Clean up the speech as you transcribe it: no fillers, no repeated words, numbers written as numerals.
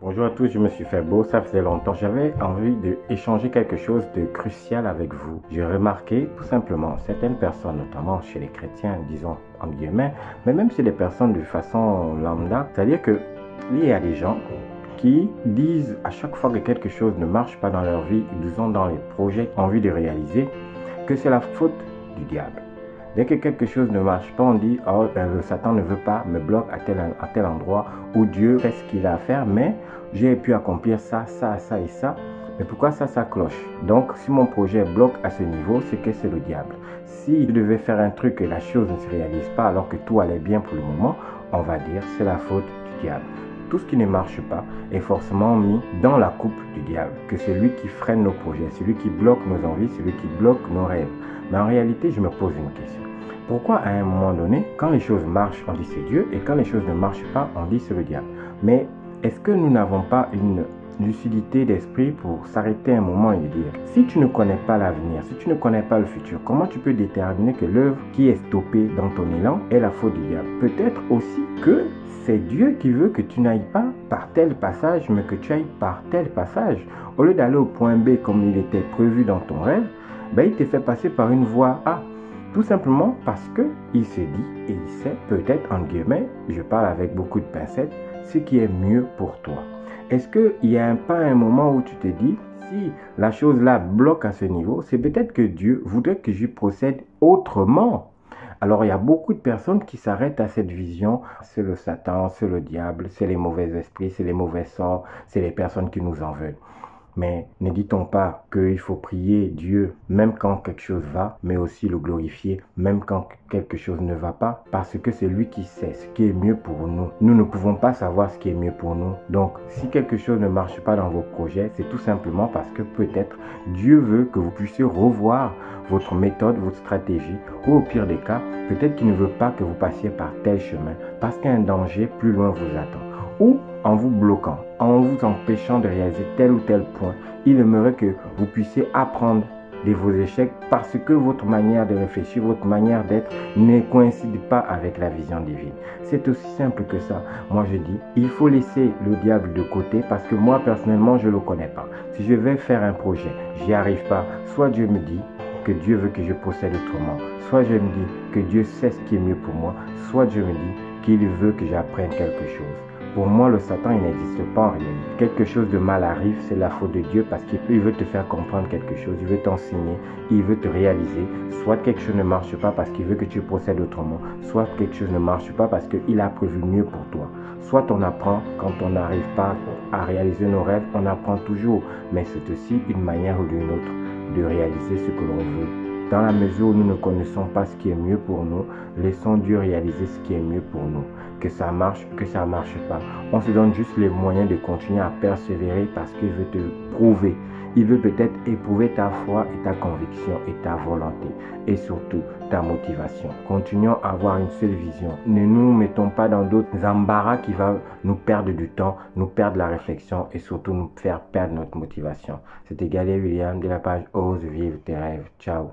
Bonjour à tous, je me suis fait beau, ça faisait longtemps. J'avais envie d'échanger quelque chose de crucial avec vous. J'ai remarqué tout simplement certaines personnes, notamment chez les chrétiens, disons en guillemets, mais même chez les personnes de façon lambda, c'est-à-dire que il y a des gens qui disent à chaque fois que quelque chose ne marche pas dans leur vie, disons dans les projets qu'ils ont envie de réaliser, que c'est la faute du diable. Dès que quelque chose ne marche pas, on dit oh, le Satan ne veut pas, me bloque à tel endroit où Dieu fait ce qu'il a à faire, mais j'ai pu accomplir ça et ça. Mais pourquoi ça cloche? Donc, si mon projet bloque à ce niveau, c'est que c'est le diable. Si je devais faire un truc et la chose ne se réalise pas alors que tout allait bien pour le moment, on va dire c'est la faute du diable. Tout ce qui ne marche pas est forcément mis dans la coupe du diable, que c'est lui qui freine nos projets, c'est lui qui bloque nos envies, c'est lui qui bloque nos rêves. Mais en réalité, je me pose une question. Pourquoi à un moment donné, quand les choses marchent, on dit c'est Dieu, et quand les choses ne marchent pas, on dit c'est le diable? Mais est-ce que nous n'avons pas une lucidité d'esprit pour s'arrêter un moment et dire, si tu ne connais pas l'avenir, si tu ne connais pas le futur, comment tu peux déterminer que l'œuvre qui est stoppée dans ton élan est la faute du diable? Peut-être aussi que c'est Dieu qui veut que tu n'ailles pas par tel passage, mais que tu ailles par tel passage. Au lieu d'aller au point B comme il était prévu dans ton rêve, il te fait passer par une voie A. Tout simplement parce qu'il se dit et il sait peut-être, en guillemets, je parle avec beaucoup de pincettes, ce qui est mieux pour toi. Est-ce qu'il y a pas un moment où tu te dis, si la chose là bloque à ce niveau, c'est peut-être que Dieu voudrait que je procède autrement. Alors il y a beaucoup de personnes qui s'arrêtent à cette vision, c'est le Satan, c'est le diable, c'est les mauvais esprits, c'est les mauvais sorts, c'est les personnes qui nous en veulent. Mais ne dit-on pas qu'il faut prier Dieu même quand quelque chose va, mais aussi le glorifier même quand quelque chose ne va pas? Parce que c'est lui qui sait ce qui est mieux pour nous. Nous ne pouvons pas savoir ce qui est mieux pour nous. Donc, si quelque chose ne marche pas dans vos projets, c'est tout simplement parce que peut-être Dieu veut que vous puissiez revoir votre méthode, votre stratégie, ou au pire des cas, peut-être qu'il ne veut pas que vous passiez par tel chemin, parce qu'un danger plus loin vous attend. Ou en vous bloquant, en vous empêchant de réaliser tel ou tel point, il aimerait que vous puissiez apprendre de vos échecs parce que votre manière de réfléchir, votre manière d'être ne coïncide pas avec la vision divine. C'est aussi simple que ça. Moi je dis, il faut laisser le diable de côté parce que moi personnellement je ne le connais pas. Si je vais faire un projet, j'y arrive pas, soit Dieu me dit que Dieu veut que je procède autrement, soit je me dis que Dieu sait ce qui est mieux pour moi, soit Dieu me dit qu'il veut que j'apprenne quelque chose. Pour moi, le Satan, il n'existe pas en réalité. Quelque chose de mal arrive, c'est la faute de Dieu parce qu'il veut te faire comprendre quelque chose, il veut t'enseigner, il veut te réaliser. Soit quelque chose ne marche pas parce qu'il veut que tu procèdes autrement, soit quelque chose ne marche pas parce qu'il a prévu mieux pour toi. Soit on apprend quand on n'arrive pas à réaliser nos rêves, on apprend toujours. Mais c'est aussi une manière ou d'une autre de réaliser ce que l'on veut. Dans la mesure où nous ne connaissons pas ce qui est mieux pour nous, laissons Dieu réaliser ce qui est mieux pour nous. Que ça marche, que ça ne marche pas. On se donne juste les moyens de continuer à persévérer parce qu'il veut te prouver. Il veut peut-être éprouver ta foi et ta conviction et ta volonté. Et surtout, ta motivation. Continuons à avoir une seule vision. Ne nous mettons pas dans d'autres embarras qui vont nous perdre du temps, nous perdre la réflexion et surtout nous faire perdre notre motivation. C'était Galet William de la page Ose vivre tes rêves. Ciao.